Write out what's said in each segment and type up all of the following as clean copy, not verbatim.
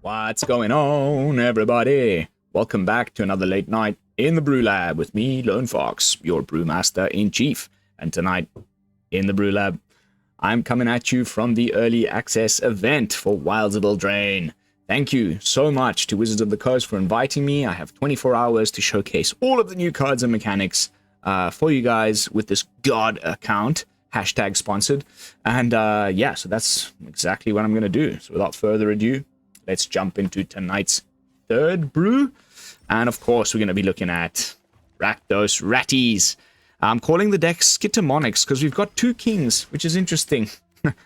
What's going on, everybody? Welcome back to another late night in the BrewLab with me, Lone Fox, your Brewmaster-in-Chief. And tonight, in the BrewLab, I'm coming at you from the early access event for Wilds of Eldraine. Thank you so much to Wizards of the Coast for inviting me. I have 24 hours to showcase all of the new cards and mechanics for you guys with this God account, hashtag sponsored. And yeah, so that's exactly what I'm going to do. So without further ado, let's jump into tonight's third brew. And of course, we're going to be looking at Rakdos Rats. I'm calling the deck Skittermonix because we've got two kings, which is interesting.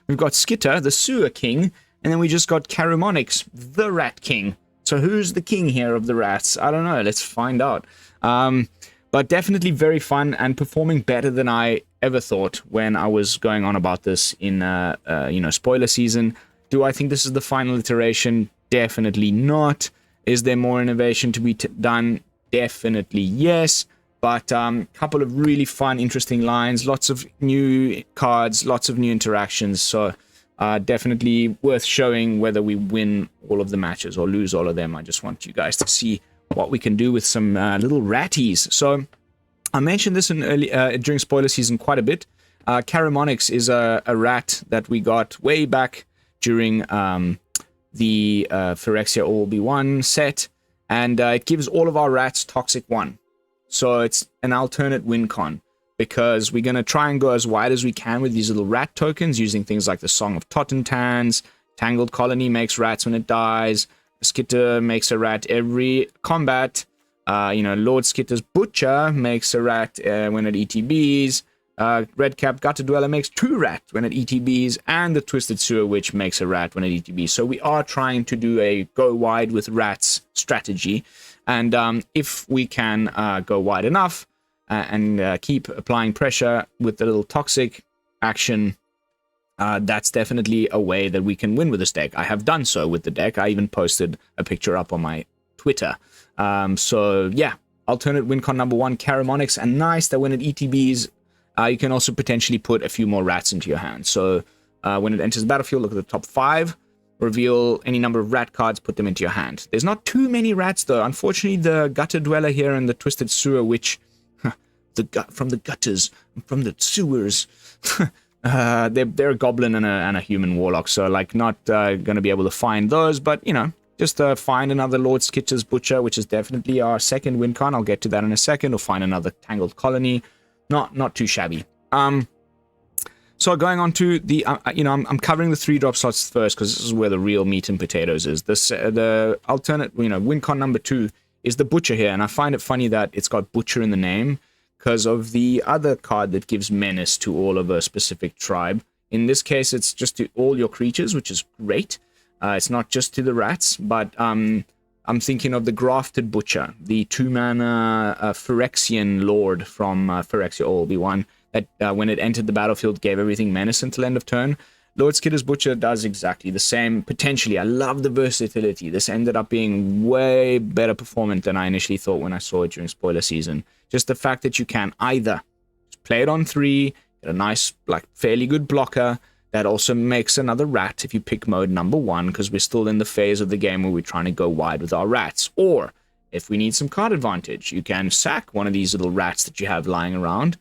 We've got Skitter, the sewer king, and then we just got Karumonix, the rat king. So who's the king here of the rats? I don't know. Let's find out. But definitely very fun and performing better than I ever thought when I was going on about this in, spoiler season. Do I think this is the final iteration? Definitely not. Is there more innovation to be done? Definitely yes. But a couple of really fun, interesting lines, lots of new cards, lots of new interactions. So definitely worth showing whether we win all of the matches or lose all of them. I just want you guys to see what we can do with some little ratties. So I mentioned this in during spoiler season quite a bit. Karumonix is a rat that we got way back during the Phyrexia All-Be-One set, and it gives all of our rats Toxic 1. So it's an alternate win con, because we're going to try and go as wide as we can with these little rat tokens, using things like the Song of Totentanz. Tangled Colony makes rats when it dies. Skitter makes a rat every combat. Lord Skitter's Butcher makes a rat when it ETBs. Redcap Gutter-Dweller makes 2 rats when it ETBs, and the Twisted Sewer Witch makes a rat when it ETBs. So we are trying to do a go wide with rats strategy, and if we can go wide enough and keep applying pressure with the little toxic action, that's definitely a way that we can win with this deck. I have done so with the deck. I even posted a picture up on my Twitter. So yeah, alternate win con number 1, Karumonix, and nice that when it ETBs, you can also potentially put a few more rats into your hand. So when it enters the battlefield, look at the top 5, reveal any number of rat cards, put them into your hand. There's not too many rats, though. Unfortunately, the Gutter-Dweller here and the Twisted Sewer Witch, from the gutters, from the sewers, they're a goblin and a human warlock, so like not going to be able to find those, but just find another Lord Skitter's Butcher, which is definitely our second win con. I'll get to that in a second, or find another Tangled Colony. Not too shabby. So going on to the, I'm covering the 3-drop slots first because this is where the real meat and potatoes is. The alternate, win con number 2 is the Butcher here, and I find it funny that it's got Butcher in the name because of the other card that gives menace to all of a specific tribe. In this case, it's just to all your creatures, which is great. It's not just to the rats, but I'm thinking of the Grafted Butcher, the 2-mana Phyrexian Lord from Phyrexia All-Be-One, that when it entered the battlefield gave everything menace until end of turn. Lord Skitter's Butcher does exactly the same, potentially. I love the versatility. This ended up being way better performant than I initially thought when I saw it during spoiler season. Just the fact that you can either play it on 3, get a nice, fairly good blocker, that also makes another rat if you pick mode number 1, because we're still in the phase of the game where we're trying to go wide with our rats. Or, if we need some card advantage, you can sack one of these little rats that you have lying around,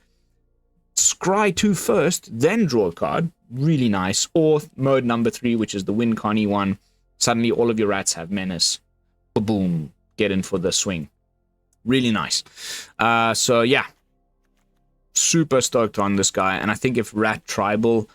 scry 2 first, then draw a card. Really nice. Or mode number 3, which is the win conny one. Suddenly all of your rats have menace. Boom. Get in for the swing. Really nice. So yeah. Super stoked on this guy. And I think if Rat Tribal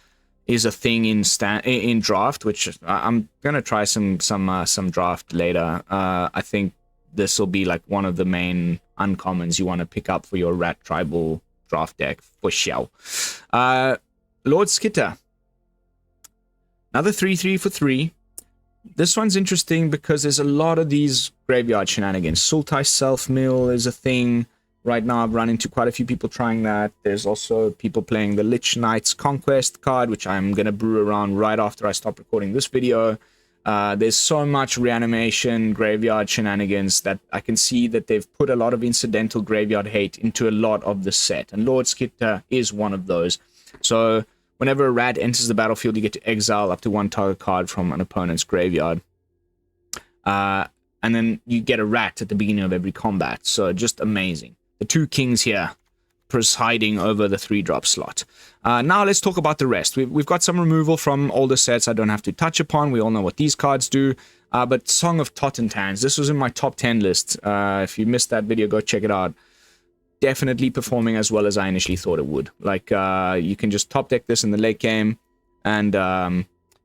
is a thing in draft, which I'm gonna try some draft later. I think this will be like one of the main uncommons you want to pick up for your Rat Tribal draft deck for sure. Lord Skitter, another 3/3 for 3. This one's interesting because there's a lot of these graveyard shenanigans. Sultai Self-Mill is a thing. Right now, I've run into quite a few people trying that. There's also people playing the Lich Knight's Conquest card, which I'm going to brew around right after I stop recording this video. There's so much reanimation, graveyard shenanigans that I can see that they've put a lot of incidental graveyard hate into a lot of the set. And Lord Skitter is one of those. So whenever a rat enters the battlefield, you get to exile up to one target card from an opponent's graveyard. And then you get a rat at the beginning of every combat. So just amazing. The 2 kings here presiding over the 3-drop slot. Now let's talk about the rest. We've got some removal from older sets I don't have to touch upon. We all know what these cards do. But Song of Totentanz, this was in my top 10 list. If you missed that video, go check it out. Definitely performing as well as I initially thought it would. Like, you can just top deck this in the late game, and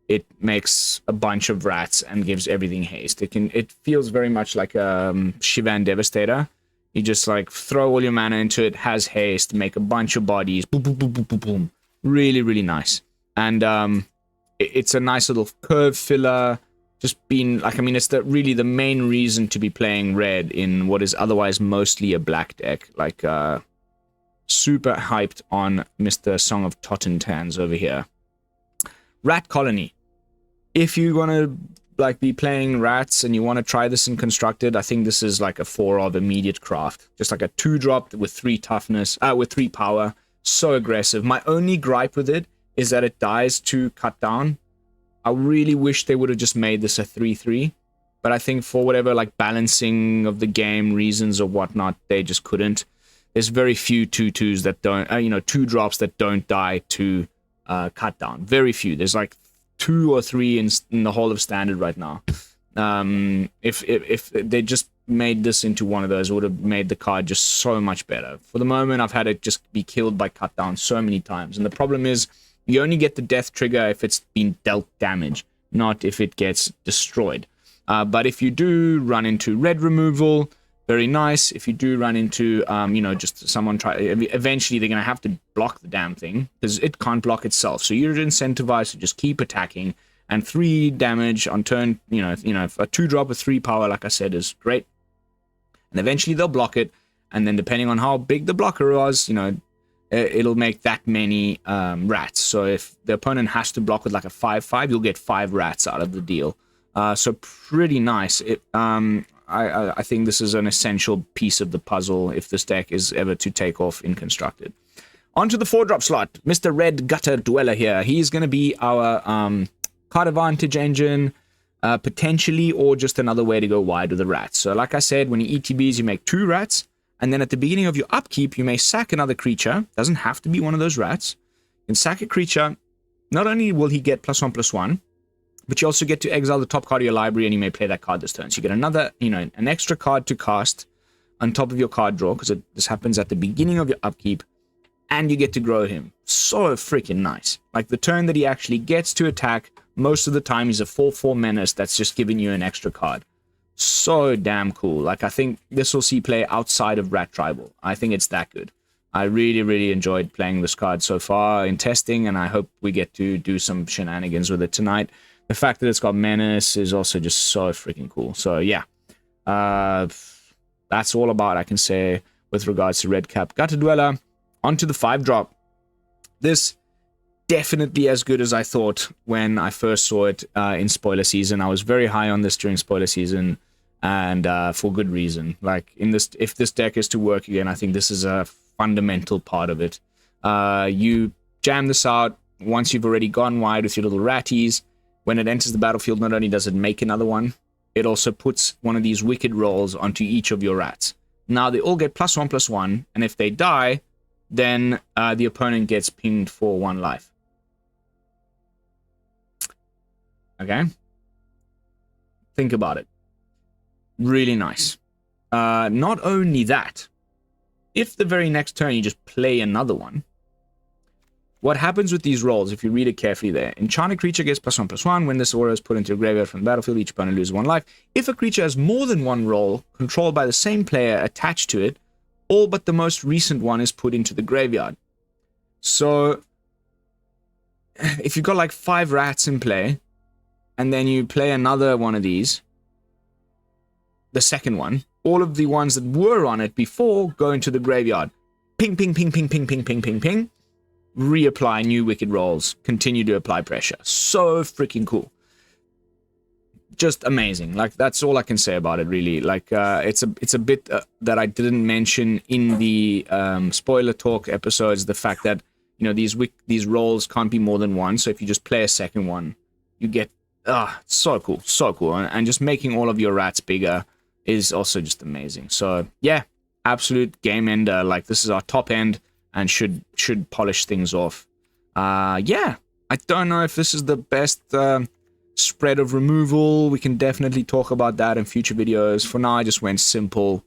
it makes a bunch of rats and gives everything haste. It feels very much like a Shivan Devastator. You just like throw all your mana into it, has haste, make a bunch of bodies, boom, boom, boom, boom, boom, boom. Really, really nice. And it's a nice little curve filler. Just being like, I mean, it's really the main reason to be playing red in what is otherwise mostly a black deck. Like, super hyped on Mr. Song of Totentanz over here. Rat Colony. If you want to like be playing rats and you want to try this in constructed, I think this is like a 4 of immediate craft. Just like a 2-drop with 3 toughness, with 3 power. So aggressive. My only gripe with it is that it dies to cut down. I really wish they would have just made this a 3/3, but I think for whatever like balancing of the game reasons or whatnot, they just couldn't. There's very few 2/2s that don't, 2-drops that don't die to cut down. Very few. There's like 2 or 3 in the whole of standard right now. If they just made this into one of those, it would have made the card just so much better. For the moment, I've had it just be killed by cut down so many times, and the problem is, you only get the death trigger if it's been dealt damage, not if it gets destroyed. But if you do run into red removal, very nice. If you do run into, just someone eventually they're going to have to block the damn thing, because it can't block itself. So you're incentivized to just keep attacking, and 3 damage on turn, a 2-drop with 3 power, like I said, is great. And eventually they'll block it, and then depending on how big the blocker was, it'll make that many rats. So if the opponent has to block with like a 5/5, you'll get 5 rats out of the deal. So pretty nice. I think this is an essential piece of the puzzle if this deck is ever to take off in constructed. Onto the 4-drop slot, Mr. Red Gutter-Dweller here. He's going to be our card advantage engine, potentially, or just another way to go wide with the rats. So like I said, when you ETBs, you make 2 rats. And then at the beginning of your upkeep, you may sack another creature. Doesn't have to be one of those rats. You can sack a creature. Not only will he get +1/+1, but you also get to exile the top card of your library, and you may play that card this turn. So you get another, an extra card to cast on top of your card draw, because this happens at the beginning of your upkeep, and you get to grow him. So freaking nice. Like, the turn that he actually gets to attack, most of the time he's a 4/4 menace that's just giving you an extra card. So damn cool. Like, I think this will see play outside of Rat Tribal. I think it's that good. I really, really enjoyed playing this card so far in testing, and I hope we get to do some shenanigans with it tonight. The fact that it's got Menace is also just so freaking cool. So, yeah. That's all about I can say with regards to Redcap Gutter-Dweller. Onto the 5-drop. This definitely as good as I thought when I first saw it in spoiler season. I was very high on this during spoiler season, and for good reason. Like, if this deck is to work again, I think this is a fundamental part of it. You jam this out once you've already gone wide with your little ratties. When it enters the battlefield, not only does it make another one, it also puts one of these wicked rolls onto each of your rats. Now they all get +1/+1, and if they die, then the opponent gets pinged for 1 life. Okay? Think about it. Really nice. Not only that, if the very next turn you just play another one, what happens with these rolls, if you read it carefully there, enchanted creature gets +1/+1. When this aura is put into your graveyard from the battlefield, each opponent loses 1 life. If a creature has more than 1 roll controlled by the same player attached to it, all but the most recent one is put into the graveyard. So, if you've got like 5 rats in play, and then you play another one of these, the second one, all of the ones that were on it before go into the graveyard. Ping, ping, ping, ping, ping, ping, ping, ping, ping. Reapply new wicked rolls. Continue to apply pressure. So freaking cool. Just amazing. Like, that's all I can say about it, really. Like, it's a bit that I didn't mention in the spoiler talk episodes. The fact that you know, these rolls can't be more than one. So if you just play a second one, you get so cool, so cool. And just making all of your rats bigger is also just amazing. So yeah, absolute game ender. Like, this is our top end and should polish things off. Yeah, I don't know if this is the best spread of removal. We can definitely talk about that in future videos. For now, I just went simple.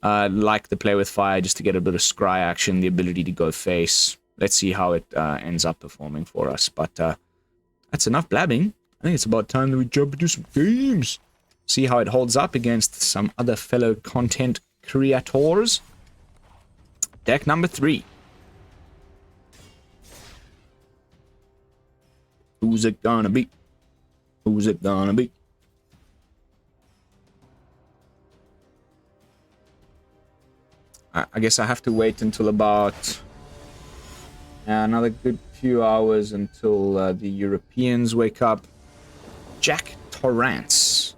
Like the play with fire, just to get a bit of scry action, the ability to go face. Let's see how it ends up performing for us. But that's enough blabbing. I think it's about time that we jump into some games. See how it holds up against some other fellow content creators. Deck number 3. Who's it gonna be? Who's it gonna be? I guess I have to wait until about another good few hours until the Europeans wake up. Jack Torrance.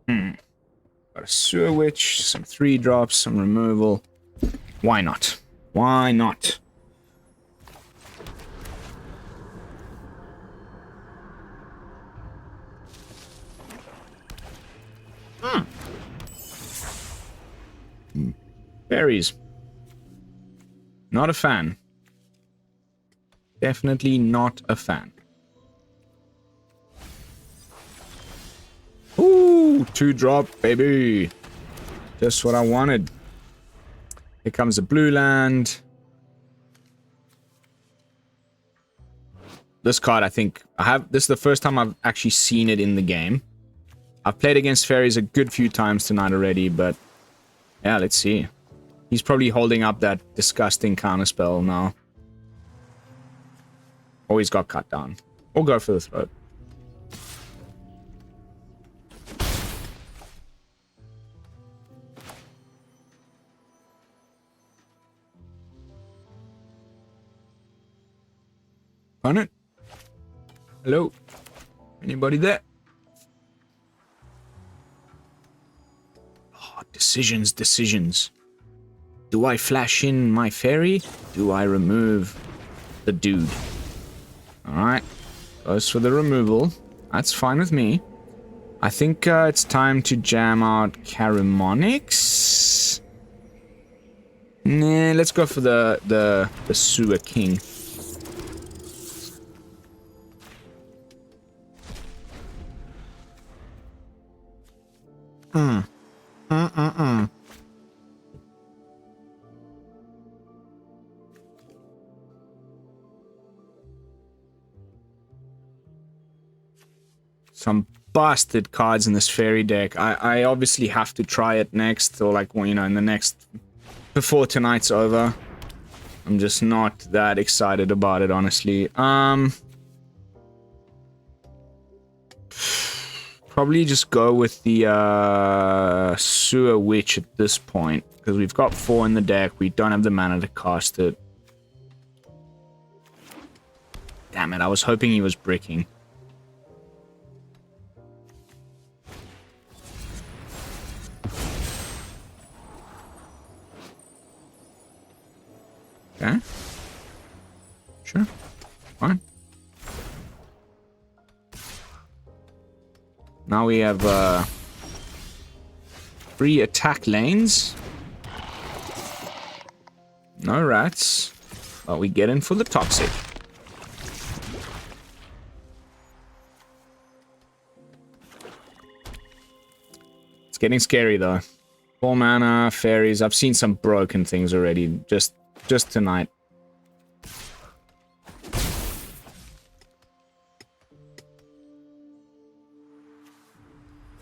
Got a Sewer Witch, some 3-drops, some removal. Why not? Why not? Faeries. Not a fan. Definitely not a fan. Ooh, 2-drop, baby. Just what I wanted. Here comes a blue land. This card, I think, this is the first time I've actually seen it in the game. I've played against Faeries a good few times tonight already, but yeah, let's see. He's probably holding up that disgusting counterspell now. Or he's got cut down. Or go for the throat. Opponent? Hello? Anybody there? Oh, decisions. Do I flash in my fairy? Do I remove the dude? Alright. Goes for the removal. That's fine with me. I think it's time to jam out Karumonix. Nah, let's go for the Sewer King. Some bastard cards in this fairy deck. I obviously have to try it next, or like, well, you know, in the next, before tonight's over. I'm just not that excited about it, honestly. Probably just go with the Sewer Witch at this point, because we've got 4 in the deck. We don't have the mana to cast it. Damn it, I was hoping he was bricking. Okay. Sure. Fine. Now we have 3 attack lanes. No rats. But we get in for the toxic. It's getting scary though. 4 mana, fairies. I've seen some broken things already. Just tonight.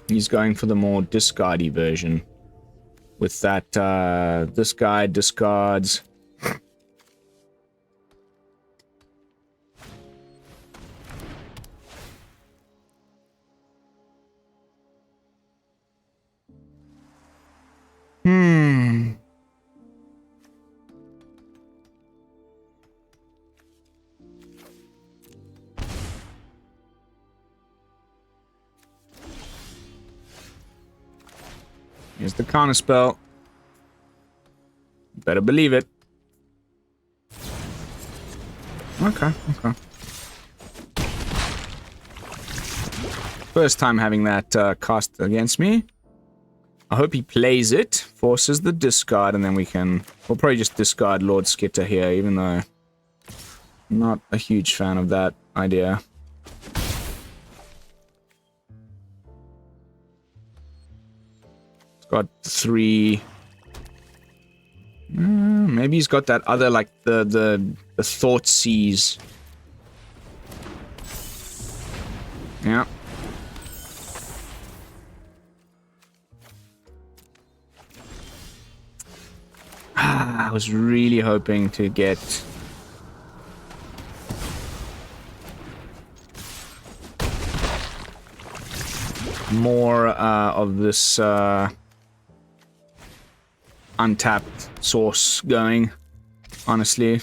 He's going for the more discardy version. With that, this guy discards. Here's the counter spell. Better believe it. Okay, okay. First time having that cast against me. I hope he plays it, forces the discard, and then we'll probably just discard Lord Skitter here, even though I'm not a huge fan of that idea. It's got 3... maybe he's got that other, like, the Thought Seize. Yeah. I was really hoping to get more of this untapped source going, honestly.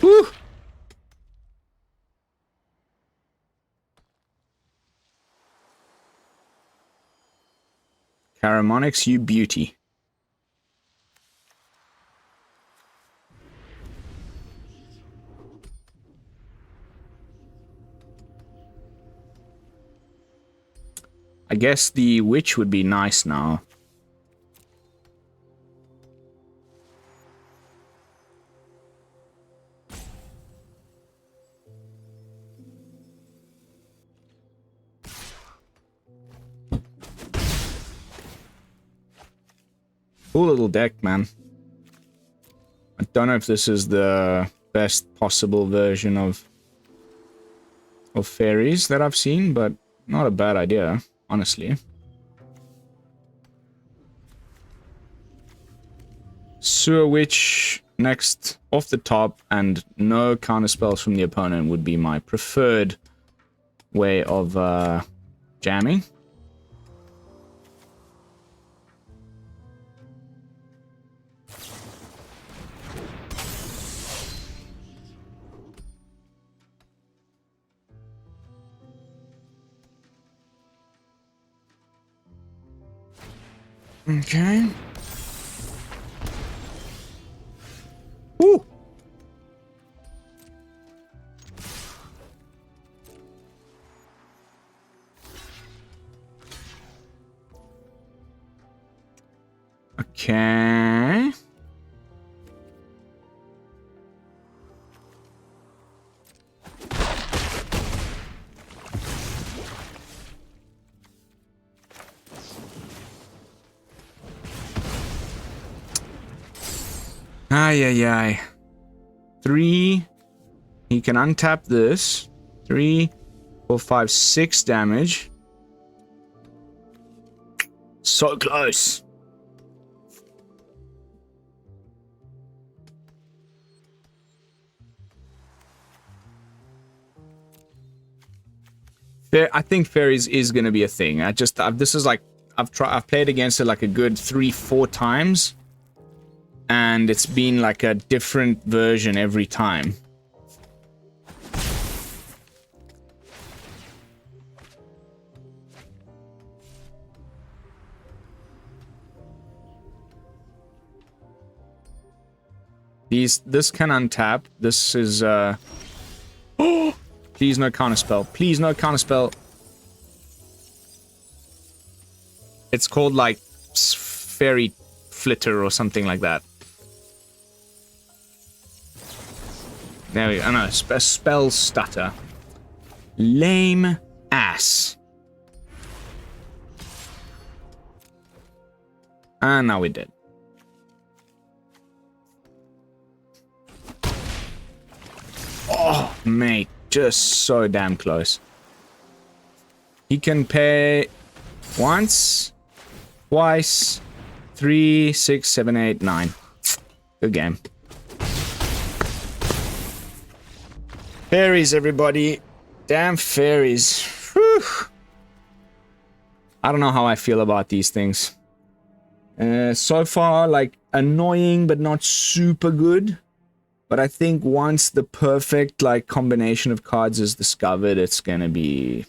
Woo! Karumonix, you beauty. I guess the witch would be nice now. Cool little deck, man. I don't know if this is the best possible version of Faeries that I've seen, but not a bad idea, honestly. Sewer Witch next off the top, and no counterspells from the opponent would be my preferred way of jamming. Okay. Woo! Okay. Ay, ay, ay. 3. He can untap this. 3, 4, 5, 6 damage. So close. I think Faeries is going to be a thing. This is like, I've played against it like a good 3-4 times. And it's been like a different version every time. This can untap. This is oh! Please no counterspell. Please no counterspell. It's called like Fairy Flitter or something like that. There we go. Oh no, spell stutter. Lame ass. And now we're dead. Oh, mate. Just so damn close. He can pay once, twice, 3, 6, 7, 8, 9. Good game. Faeries, everybody. Damn Faeries. Whew. I don't know how I feel about these things. So far, like, annoying, but not super good. But I think once the perfect, like, combination of cards is discovered, it's gonna be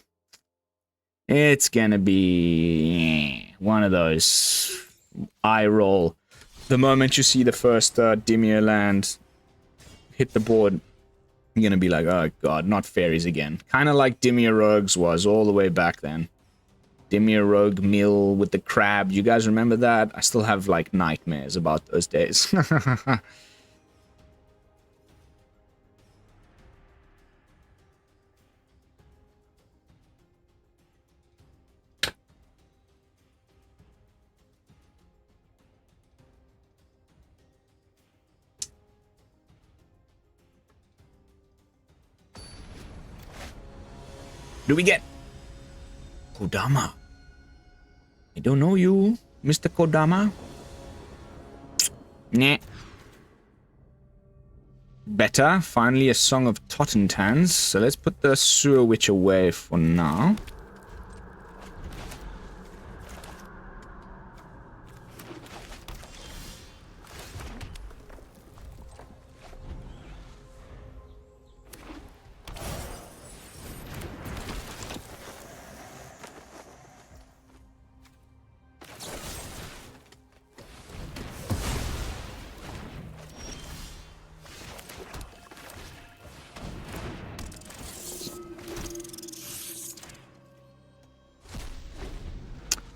one of those eye roll. The moment you see the first Dimir land hit the board, you're gonna be like, oh god, not Faeries again. Kind of like Dimir Rogues was all the way back then. Dimir Rogue Mill with the crab. You guys remember that? I still have, like, nightmares about those days. Do we get Kodama? I don't know you, Mr. Kodama. Nah. Better. Finally a Song of Totentanz. So let's put the Sewer Witch away for now.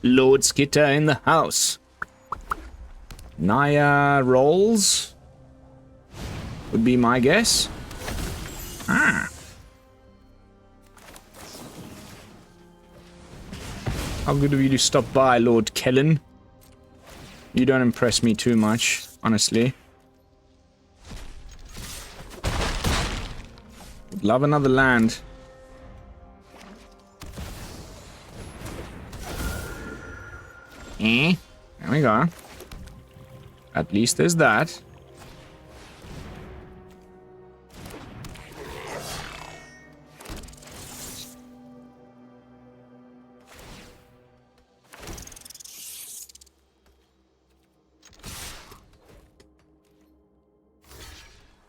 Lord Skitter in the house. Naya rolls would be my guess. Ah. How good of you to stop by, Lord Kellen. You don't impress me too much, honestly. Would love another land. There we go. At least there's that.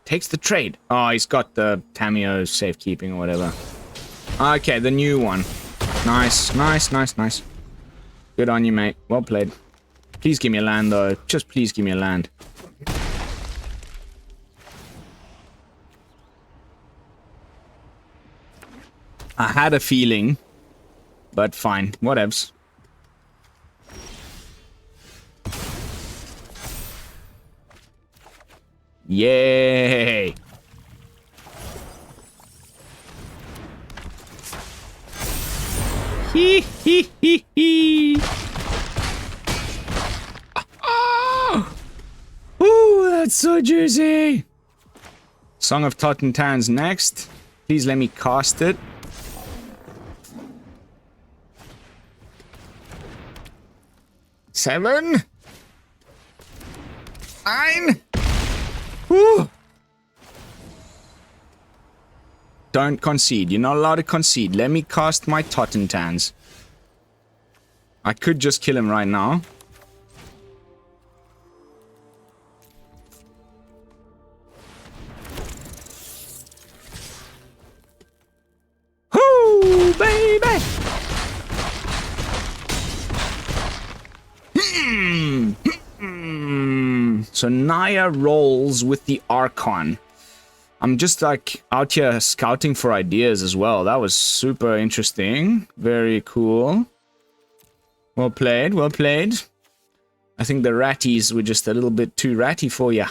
Takes the trade. Oh, he's got the Tamio safekeeping or whatever. Okay, the new one. Nice, nice, nice, nice. Good on you, mate. Well played. Please give me a land, though. Just please give me a land. I had a feeling, but fine. Whatevs. Yay! Hee hee hee hee! Oh! Ooh, that's so juicy! Song of Totentanz next. Please let me cast it. Seven. 9. Woo! Don't concede. You're not allowed to concede. Let me cast my Totentanz. I could just kill him right now. Whoo, baby! So Naya rolls with the Archon. I'm just like out here scouting for ideas as well. That was super interesting. Very cool. Well played, well played. I think the ratties were just a little bit too ratty for ya.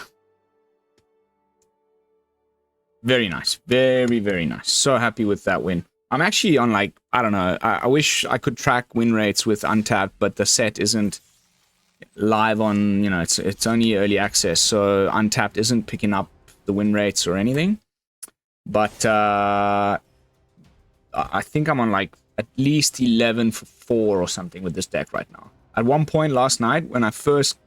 Very nice. Very, very nice. So happy with that win. I'm actually on, like, I don't know. I wish I could track win rates with Untapped, but the set isn't live on, you know, it's only early access, so Untapped isn't picking up the win rates or anything. But I think I'm on like at least 11 for 4 or something with this deck right now. At one point last night, when I first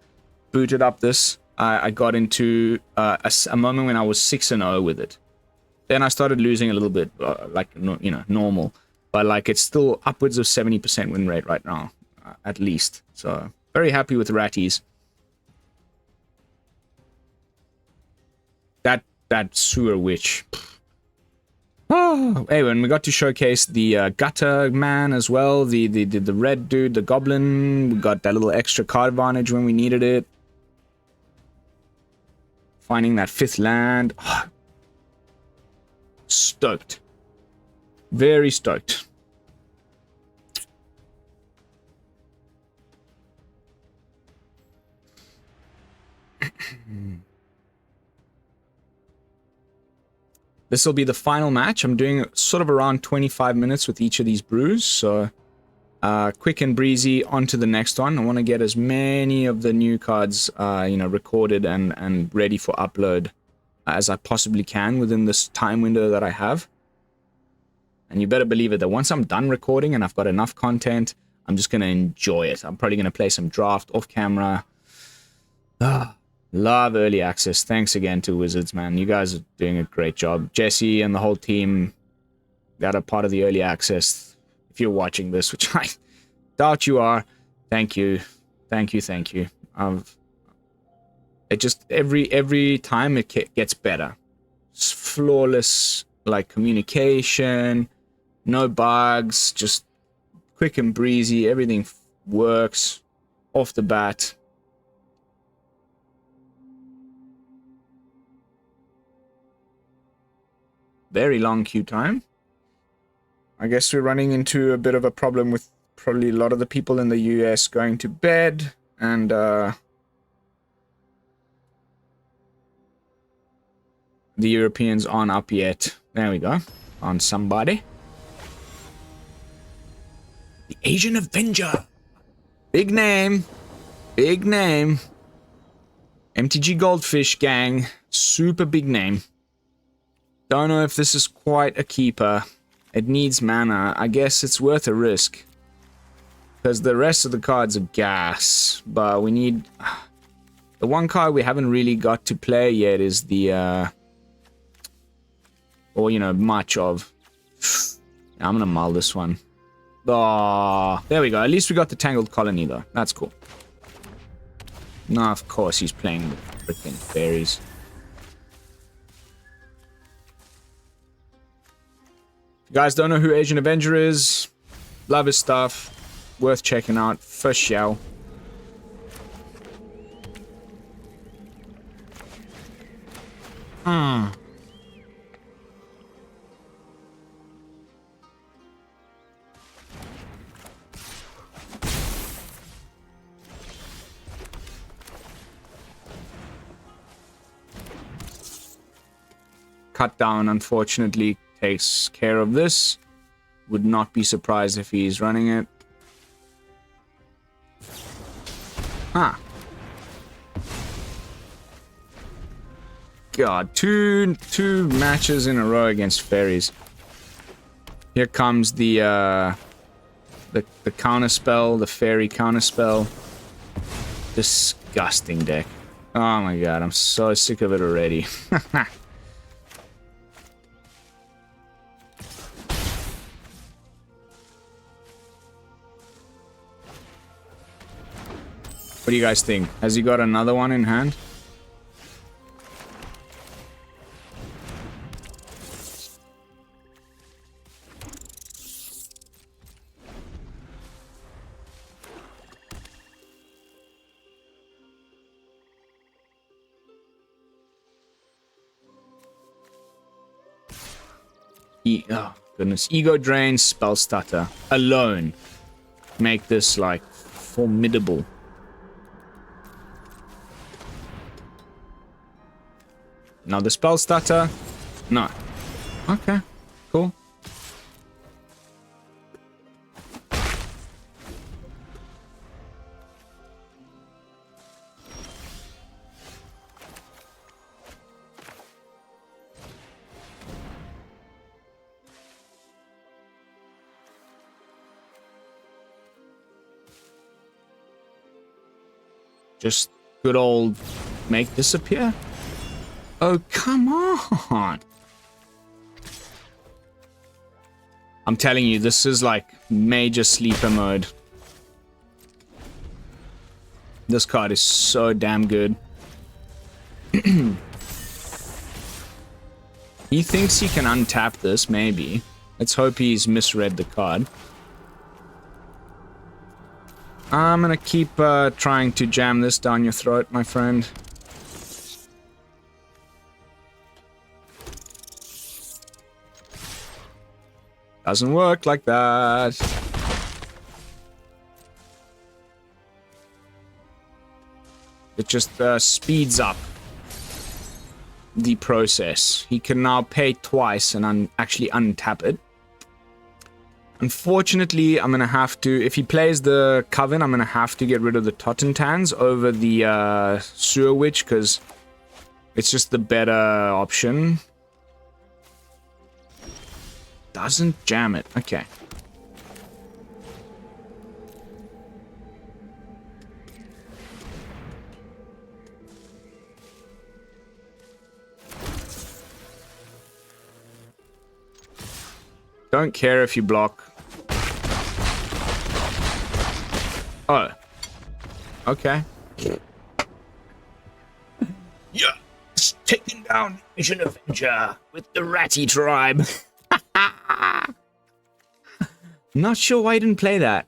booted up this, I got into a moment when I was 6-0 with it. Then I started losing a little bit, like, you know, normal. But, like, it's still upwards of 70% win rate right now, at least. So, very happy with ratties. That sewer witch. Oh, hey, when we got to showcase the gutter man as well, the red dude, the goblin, we got that little extra card advantage when we needed it. Finding that 5th land. Oh, stoked. Very stoked. This will be the final match. I'm doing sort of around 25 minutes with each of these brews, so quick and breezy on to the next one. I want to get as many of the new cards, you know, recorded and ready for upload as I possibly can within this time window that I have. And you better believe it that once I'm done recording and I've got enough content, I'm just going to enjoy it. I'm probably going to play some draft off camera. Love early access. Thanks again to Wizards, man. You guys are doing a great job. Jesse and the whole team that are part of the early access. If you're watching this, which I doubt you are, thank you. Thank you, thank you. It just, every time it gets better. It's flawless, like, communication, no bugs, just quick and breezy. Everything works off the bat. Very long queue time. I guess we're running into a bit of a problem with probably a lot of the people in the US going to bed, and the Europeans aren't up yet. There we go. On somebody. The Asian Avenger. Big name. Big name. MTG Goldfish gang. Super big name. Don't know if this is quite a keeper. It needs mana. I guess it's worth a risk. Because the rest of the cards are gas. But we need... The one card we haven't really got to play yet is the... Or, you know, much of... I'm gonna mull this one. Oh, there we go. At least we got the Tangled Colony, though. That's cool. No, of course he's playing the freaking Faeries. You guys don't know who Asian Avenger is? Love his stuff. Worth checking out for sure. Cut down, unfortunately, takes care of this. Would not be surprised if he's running it. Ah. God, two matches in a row against Faeries. Here comes the counter spell, the fairy counter spell. Disgusting deck. Oh my god, I'm so sick of it already. What do you guys think? Has he got another one in hand? Oh, goodness. Ego Drain, Spell Stutter. Alone. Make this, like, formidable. Now the Spell Stutter. No. Okay. Cool. Just good old make disappear. Oh, come on. I'm telling you, this is like major sleeper mode. This card is so damn good. He thinks he can untap this, maybe. Let's hope he's misread the card. I'm gonna keep trying to jam this down your throat, my friend. Doesn't work like that. It just speeds up the process. He can now pay twice and actually untap it. Unfortunately, I'm gonna have to, if he plays the Coven, I'm gonna have to get rid of the Totentanz over the Sewer Witch, because it's just the better option. Doesn't jam it. Okay. Don't care if you block. Oh. Okay. Yes! Taking down Mission Avenger with the Ratty tribe. Not sure why I didn't play that.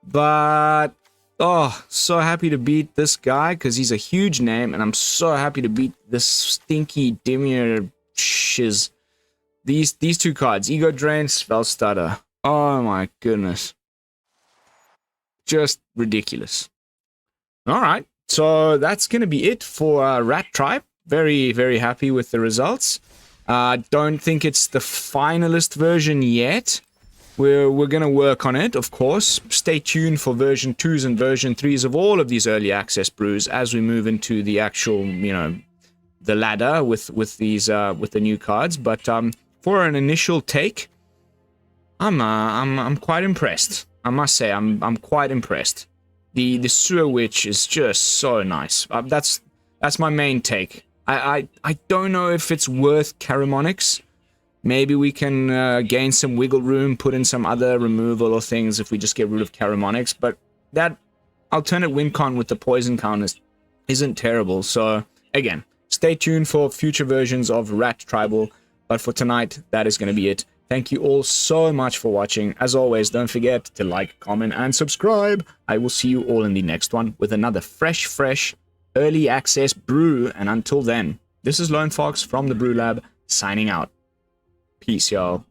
But... oh, so happy to beat this guy, because he's a huge name, and I'm so happy to beat this stinky Dimir shiz. These two cards, Ego Drain, Spell Stutter. Oh my goodness. Just ridiculous. Alright, so that's going to be it for Rat Tribe. Very, very happy with the results. Don't think it's the finalist version yet. We're going to work on it, of course. Stay tuned for version 2s and version 3s of all of these early access brews as we move into the actual, you know, the ladder with these with the new cards. But for an initial take, I'm quite impressed. I must say, I'm quite impressed. The Sewer Witch is just so nice. That's my main take. I don't know if it's worth Karumonix. Maybe we can gain some wiggle room, put in some other removal or things if we just get rid of Karumonix. But that alternate win con with the poison counters isn't terrible. So again, stay tuned for future versions of Rat Tribal. But for tonight, that is going to be it. Thank you all so much for watching. As always, don't forget to like, comment, and subscribe. I will see you all in the next one with another fresh, early access brew. And until then, this is Lone Fox from the BrewLab, signing out. Peace, y'all.